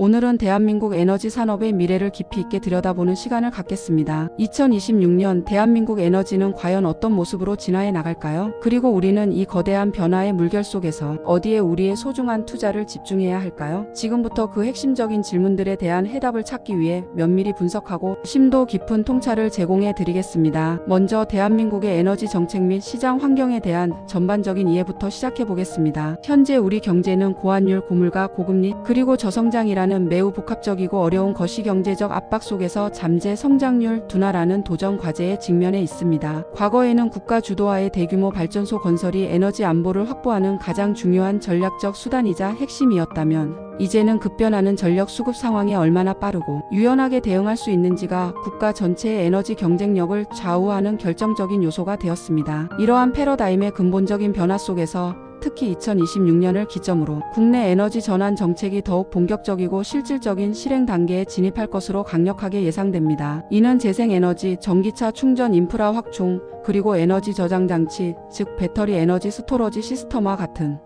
오늘은 대한민국 에너지 산업의 미래를 깊이 있게 들여다보는 시간을 갖겠습니다. 2026년 대한민국 에너지는 과연 어떤 모습으로 진화해 나갈까요? 그리고 우리는 이 거대한 변화의 물결 속에서 어디에 우리의 소중한 투자를 집중해야 할까요? 지금부터 그 핵심적인 질문들에 대한 해답을 찾기 위해 면밀히 분석하고 심도 깊은 통찰을 제공해 드리겠습니다. 먼저 대한민국의 에너지 정책 및 시장 환경에 대한 전반적인 이해부터 시작해 보겠습니다. 현재 우리 경제는 고환율, 고물가, 고금리, 그리고 저성장이라는 매우 복합적이고 어려운 거시경제적 압박 속에서 잠재 성장률 둔화라는 도전 과제에 직면해 있습니다. 과거에는 국가 주도하의 대규모 발전소 건설이 에너지 안보를 확보하는 가장 중요한 전략적 수단이자 핵심이었다면 이제는 급변하는 전력 수급 상황에 얼마나 빠르고 유연하게 대응할 수 있는지가 국가 전체의 에너지 경쟁력을 좌우하는 결정적인 요소가 되었습니다. 이러한 패러다임의 근본적인 변화 속에서 특히 2026년을 기점으로 국내 에너지 전환 정책이 더욱 본격적이고 실질적인 실행 단계에 진입할 것으로 강력하게 예상됩니다. 이는 재생에너지, 전기차 충전 인프라 확충, 그리고 에너지 저장 장치, 즉 배터리 에너지 스토러지 시스템과 같은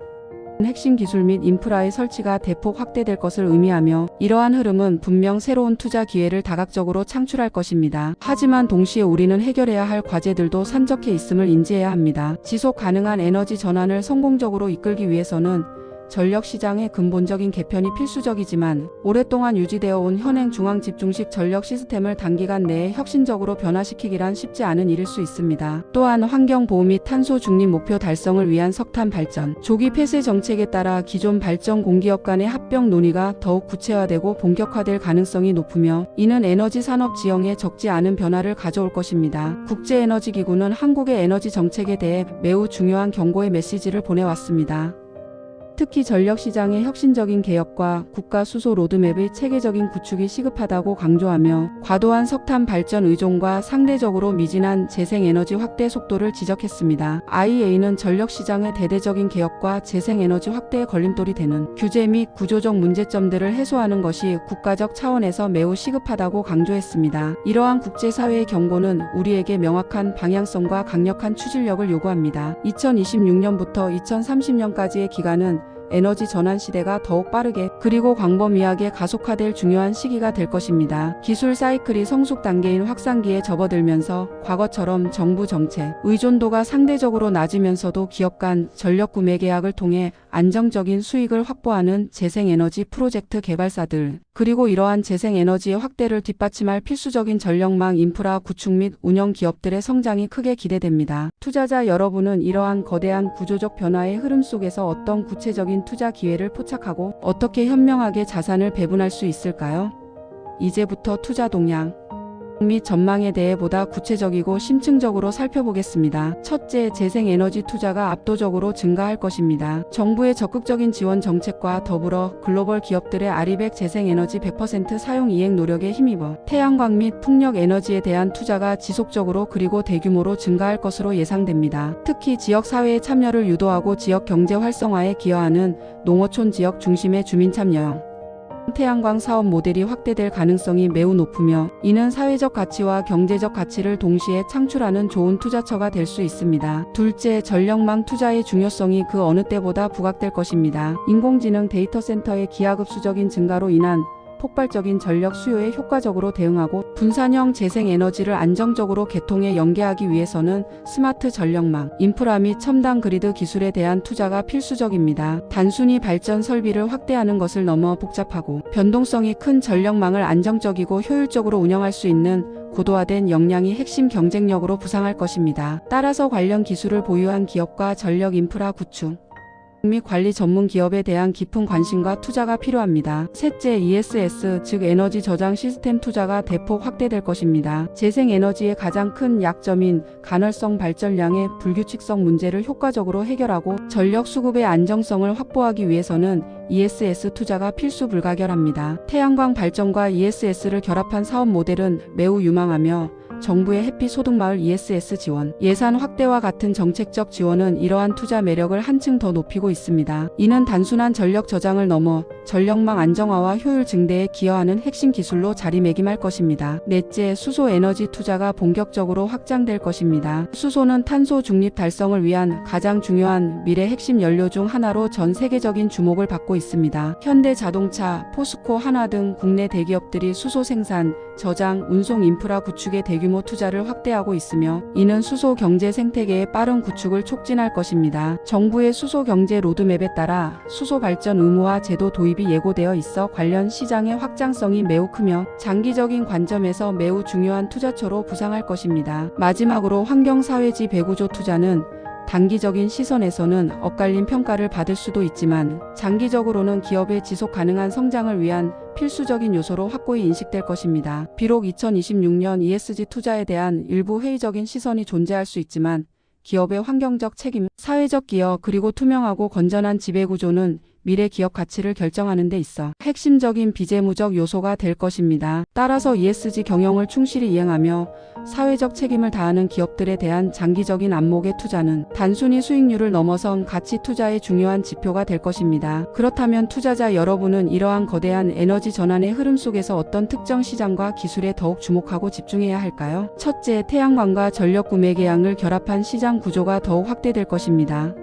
핵심 기술 및 인프라의 설치가 대폭 확대될 것을 의미하며 이러한 흐름은 분명 새로운 투자 기회를 다각적으로 창출할 것입니다. 하지만 동시에 우리는 해결해야 할 과제들도 산적해 있음을 인지해야 합니다. 지속 가능한 에너지 전환을 성공적으로 이끌기 위해서는 전력 시장의 근본적인 개편이 필수적이지만 오랫동안 유지되어 온 현행 중앙집중식 전력 시스템을 단기간 내에 혁신적으로 변화시키기란 쉽지 않은 일일 수 있습니다. 또한 환경보호 및 탄소 중립 목표 달성을 위한 석탄 발전, 조기 폐쇄 정책에 따라 기존 발전 공기업 간의 합병 논의가 더욱 구체화되고 본격화될 가능성이 높으며 이는 에너지 산업 지형에 적지 않은 변화를 가져올 것입니다. 국제에너지기구는 한국의 에너지 정책에 대해 매우 중요한 경고의 메시지를 보내왔습니다. 특히 전력시장의 혁신적인 개혁과 국가 수소 로드맵의 체계적인 구축이 시급하다고 강조하며 과도한 석탄 발전 의존과 상대적으로 미진한 재생에너지 확대 속도를 지적했습니다. IEA는 전력시장의 대대적인 개혁과 재생에너지 확대의 걸림돌이 되는 규제 및 구조적 문제점들을 해소하는 것이 국가적 차원에서 매우 시급하다고 강조했습니다. 이러한 국제사회의 경고는 우리에게 명확한 방향성과 강력한 추진력을 요구합니다. 2026년부터 2030년까지의 기간은 에너지 전환 시대가 더욱 빠르게 그리고 광범위하게 가속화될 중요한 시기가 될 것입니다. 기술 사이클이 성숙 단계인 확산기에 접어들면서 과거처럼 정부 정책 의존도가 상대적으로 낮으면서도 기업 간 전력 구매 계약을 통해 안정적인 수익을 확보하는 재생에너지 프로젝트 개발사들 그리고 이러한 재생에너지의 확대를 뒷받침할 필수적인 전력망 인프라 구축 및 운영 기업들의 성장이 크게 기대됩니다. 투자자 여러분은 이러한 거대한 구조적 변화의 흐름 속에서 어떤 구체적인 투자 기회를 포착하고 어떻게 현명하게 자산을 배분할 수 있을까요? 이제부터 투자 동향 및 전망에 대해 보다 구체적이고 심층적으로 살펴보겠습니다. 첫째, 재생에너지 투자가 압도적으로 증가할 것입니다. 정부의 적극적인 지원 정책과 더불어 글로벌 기업들의 아리백 재생에너지 100% 사용 이행 노력에 힘입어 태양광 및 풍력 에너지에 대한 투자가 지속적으로 그리고 대규모로 증가할 것으로 예상됩니다. 특히 지역사회의 참여를 유도하고 지역 경제 활성화에 기여하는 농어촌 지역 중심의 주민 참여형 태양광 사업 모델이 확대될 가능성이 매우 높으며 이는 사회적 가치와 경제적 가치를 동시에 창출하는 좋은 투자처가 될 수 있습니다. 둘째, 전력망 투자의 중요성이 그 어느 때보다 부각될 것입니다. 인공지능 데이터 센터의 기하급수적인 증가로 인한 폭발적인 전력 수요에 효과적으로 대응하고 분산형 재생에너지를 안정적으로 개통에 연계하기 위해서는 스마트 전력망, 인프라 및 첨단 그리드 기술에 대한 투자가 필수적입니다. 단순히 발전 설비를 확대하는 것을 넘어 복잡하고 변동성이 큰 전력망을 안정적이고 효율적으로 운영할 수 있는 고도화된 역량이 핵심 경쟁력으로 부상할 것입니다. 따라서 관련 기술을 보유한 기업과 전력 인프라 구축 및 관리 전문 기업에 대한 깊은 관심과 투자가 필요합니다. 셋째, ESS, 즉 에너지 저장 시스템 투자가 대폭 확대될 것입니다. 재생에너지의 가장 큰 약점인 간헐성 발전량의 불규칙성 문제를 효과적으로 해결하고 전력 수급의 안정성을 확보하기 위해서는 ESS 투자가 필수 불가결합니다. 태양광 발전과 ESS를 결합한 사업 모델은 매우 유망하며 정부의 햇빛 소득마을 ESS 지원, 예산 확대와 같은 정책적 지원은 이러한 투자 매력을 한층 더 높이고 있습니다. 이는 단순한 전력 저장을 넘어 전력망 안정화와 효율 증대에 기여하는 핵심 기술로 자리매김할 것입니다. 넷째, 수소 에너지 투자가 본격적으로 확장될 것입니다. 수소는 탄소 중립 달성을 위한 가장 중요한 미래 핵심 연료 중 하나로 전 세계적인 주목을 받고 있습니다. 현대 자동차, 포스코, 한화 등 국내 대기업들이 수소 생산, 저장, 운송 인프라 구축에 대규모 투자를 확대하고 있으며 이는 수소 경제 생태계의 빠른 구축을 촉진할 것입니다. 정부의 수소 경제 로드맵에 따라 수소 발전 의무화 제도 도입이 예고되어 있어 관련 시장의 확장성이 매우 크며 장기적인 관점에서 매우 중요한 투자처로 부상할 것입니다. 마지막으로 환경사회지 배구조 투자는 단기적인 시선에서는 엇갈린 평가를 받을 수도 있지만 장기적으로는 기업의 지속 가능한 성장을 위한 필수적인 요소로 확고히 인식될 것입니다. 비록 2026년 ESG 투자에 대한 일부 회의적인 시선이 존재할 수 있지만 기업의 환경적 책임, 사회적 기여 그리고 투명하고 건전한 지배구조는 미래 기업 가치를 결정하는 데 있어 핵심적인 비재무적 요소가 될 것입니다. 따라서 ESG 경영을 충실히 이행하며 사회적 책임을 다하는 기업들에 대한 장기적인 안목의 투자는 단순히 수익률을 넘어선 가치 투자의 중요한 지표가 될 것입니다. 그렇다면 투자자 여러분은 이러한 거대한 에너지 전환의 흐름 속에서 어떤 특정 시장과 기술에 더욱 주목하고 집중해야 할까요? 첫째, 태양광과 전력 구매 계약을 결합한 시장 구조가 더욱 확대될 것입니다.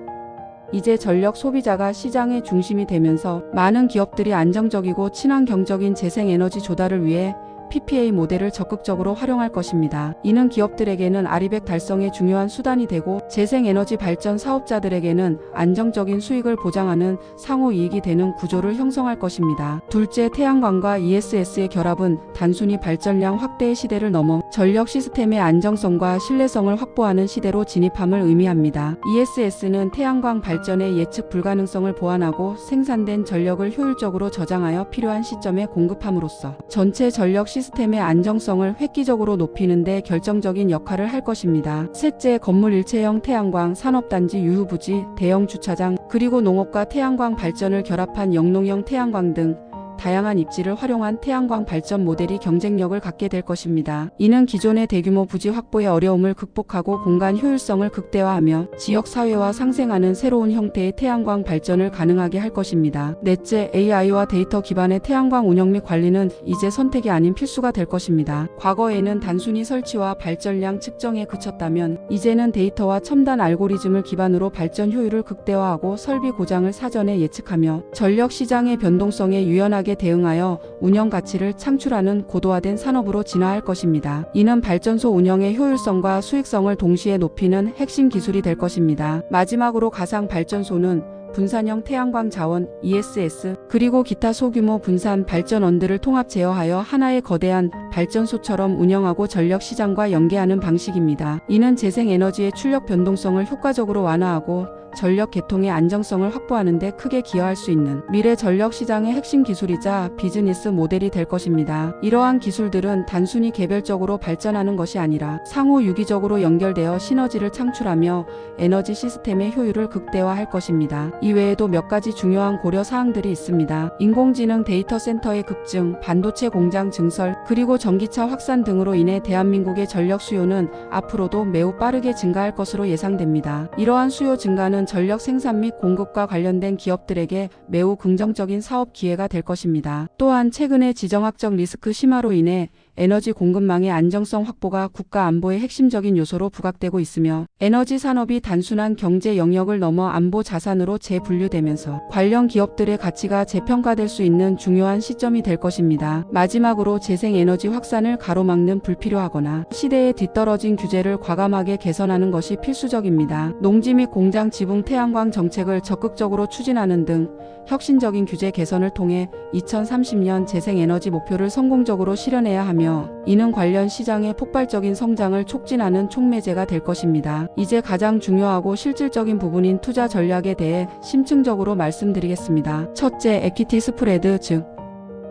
이제 전력 소비자가 시장의 중심이 되면서 많은 기업들이 안정적이고 친환경적인 재생에너지 조달을 위해 PPA 모델을 적극적으로 활용할 것입니다. 이는 기업들에게는 아리백 달성의 중요한 수단이 되고 재생에너지 발전 사업자들에게는 안정적인 수익을 보장하는 상호이익이 되는 구조를 형성할 것입니다. 둘째, 태양광과 ESS의 결합은 단순히 발전량 확대의 시대를 넘어 전력 시스템의 안정성과 신뢰성을 확보하는 시대로 진입함을 의미합니다. ESS는 태양광 발전의 예측 불가능성을 보완하고 생산된 전력을 효율적으로 저장하여 필요한 시점에 공급함으로써 전체 전력 시스템의 안정성을 획기적으로 높이는 데 결정적인 역할을 할 것입니다. 셋째, 건물 일체형 태양광 산업단지 유휴부지, 대형 주차장, 그리고 농업과 태양광 발전을 결합한 영농형 태양광 등 다양한 입지를 활용한 태양광 발전 모델이 경쟁력을 갖게 될 것입니다. 이는 기존의 대규모 부지 확보의 어려움을 극복하고 공간 효율성을 극대화하며 지역 사회와 상생하는 새로운 형태의 태양광 발전을 가능하게 할 것입니다. 넷째, AI와 데이터 기반의 태양광 운영 및 관리는 이제 선택이 아닌 필수가 될 것입니다. 과거에는 단순히 설치와 발전량 측정에 그쳤다면 이제는 데이터와 첨단 알고리즘을 기반으로 발전 효율을 극대화하고 설비 고장을 사전에 예측하며 전력 시장의 변동성에 유연하게 대응하여 운영 가치를 창출하는 고도화된 산업으로 진화할 것입니다. 이는 발전소 운영의 효율성과 수익성을 동시에 높이는 핵심 기술이 될 것입니다. 마지막으로 가상 발전소는 분산형 태양광 자원 ESS 그리고 기타 소규모 분산 발전원들을 통합 제어하여 하나의 거대한 발전소처럼 운영하고 전력 시장과 연계하는 방식입니다. 이는 재생에너지의 출력 변동성을 효과적으로 완화하고 전력 계통의 안정성을 확보하는 데 크게 기여할 수 있는 미래 전력 시장의 핵심 기술이자 비즈니스 모델이 될 것입니다. 이러한 기술들은 단순히 개별적으로 발전하는 것이 아니라 상호 유기적으로 연결되어 시너지를 창출하며 에너지 시스템의 효율을 극대화할 것입니다. 이외에도 몇 가지 중요한 고려 사항들이 있습니다. 인공지능 데이터 센터의 급증, 반도체 공장 증설, 그리고 전기차 확산 등으로 인해 대한민국의 전력 수요는 앞으로도 매우 빠르게 증가할 것으로 예상됩니다. 이러한 수요 증가는 전력 생산 및 공급과 관련된 기업들에게 매우 긍정적인 사업 기회가 될 것입니다. 또한 최근의 지정학적 리스크 심화로 인해 에너지 공급망의 안정성 확보가 국가 안보의 핵심적인 요소로 부각되고 있으며 에너지 산업이 단순한 경제 영역을 넘어 안보 자산으로 재분류되면서 관련 기업들의 가치가 재평가될 수 있는 중요한 시점이 될 것입니다. 마지막으로 재생에너지 확산을 가로막는 불필요하거나 시대에 뒤떨어진 규제를 과감하게 개선하는 것이 필수적입니다. 농지 및 공장 지붕 태양광 정책을 적극적으로 추진하는 등 혁신적인 규제 개선을 통해 2030년 재생에너지 목표를 성공적으로 실현해야 하며 이는 관련 시장의 폭발적인 성장을 촉진하는 촉매제가 될 것입니다. 이제 가장 중요하고 실질적인 부분인 투자 전략에 대해 심층적으로 말씀드리겠습니다. 첫째, 에퀴티 스프레드 즉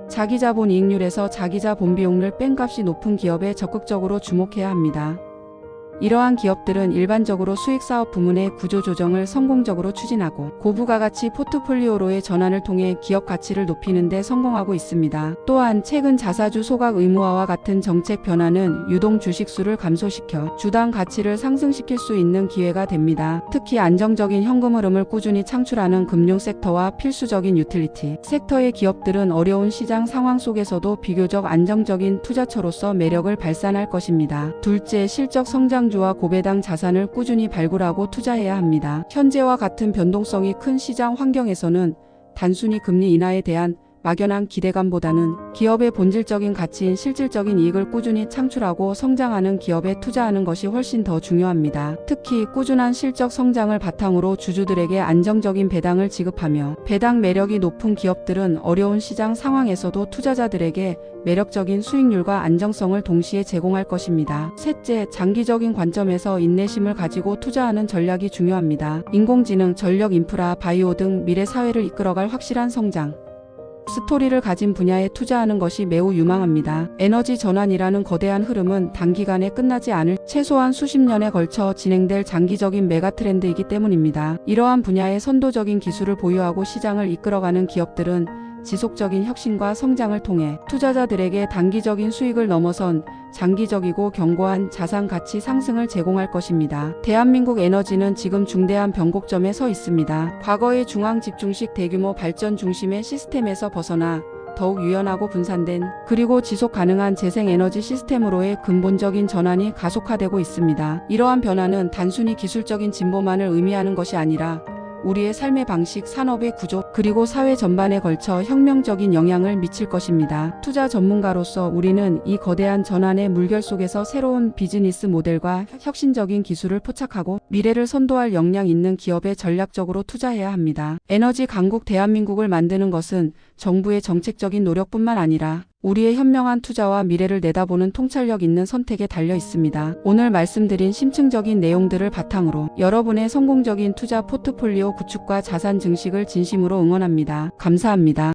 자기자본 이익률에서 자기자 본비용을 뺀 값이 높은 기업에 적극적으로 주목해야 합니다. 이러한 기업들은 일반적으로 수익 사업 부문의 구조 조정을 성공적으로 추진하고 고부가 가치 포트폴리오로의 전환을 통해 기업 가치를 높이는 데 성공하고 있습니다. 또한 최근 자사주 소각 의무화와 같은 정책 변화는 유동 주식수를 감소시켜 주당 가치를 상승시킬 수 있는 기회가 됩니다. 특히 안정적인 현금 흐름을 꾸준히 창출하는 금융 섹터와 필수적인 유틸리티 섹터의 기업들은 어려운 시장 상황 속에서도 비교적 안정적인 투자처로서 매력을 발산할 것입니다. 둘째, 실적 성장주와 고배당 자산을 꾸준히 발굴하고 투자해야 합니다. 현재와 같은 변동성이 큰 시장 환경에서는 단순히 금리 인하에 대한 막연한 기대감보다는 기업의 본질적인 가치인 실질적인 이익을 꾸준히 창출하고 성장하는 기업에 투자하는 것이 훨씬 더 중요합니다. 특히 꾸준한 실적 성장을 바탕으로 주주들에게 안정적인 배당을 지급하며 배당 매력이 높은 기업들은 어려운 시장 상황에서도 투자자들에게 매력적인 수익률과 안정성을 동시에 제공할 것입니다. 셋째, 장기적인 관점에서 인내심을 가지고 투자하는 전략이 중요합니다. 인공지능, 전력 인프라, 바이오 등 미래 사회를 이끌어갈 확실한 성장 스토리를 가진 분야에 투자하는 것이 매우 유망합니다. 에너지 전환이라는 거대한 흐름은 단기간에 끝나지 않을 최소한 수십 년에 걸쳐 진행될 장기적인 메가 트렌드이기 때문입니다. 이러한 분야의 선도적인 기술을 보유하고 시장을 이끌어가는 기업들은 지속적인 혁신과 성장을 통해 투자자들에게 단기적인 수익을 넘어선 장기적이고 견고한 자산 가치 상승을 제공할 것입니다. 대한민국 에너지는 지금 중대한 변곡점에 서 있습니다. 과거의 중앙 집중식 대규모 발전 중심의 시스템에서 벗어나 더욱 유연하고 분산된 그리고 지속 가능한 재생에너지 시스템으로의 근본적인 전환이 가속화되고 있습니다. 이러한 변화는 단순히 기술적인 진보만을 의미하는 것이 아니라 우리의 삶의 방식, 산업의 구조, 그리고 사회 전반에 걸쳐 혁명적인 영향을 미칠 것입니다. 투자 전문가로서 우리는 이 거대한 전환의 물결 속에서 새로운 비즈니스 모델과 혁신적인 기술을 포착하고 미래를 선도할 역량 있는 기업에 전략적으로 투자해야 합니다. 에너지 강국 대한민국을 만드는 것은 정부의 정책적인 노력뿐만 아니라 우리의 현명한 투자와 미래를 내다보는 통찰력 있는 선택에 달려 있습니다. 오늘 말씀드린 심층적인 내용들을 바탕으로 여러분의 성공적인 투자 포트폴리오 구축과 자산 증식을 진심으로 응원합니다. 감사합니다.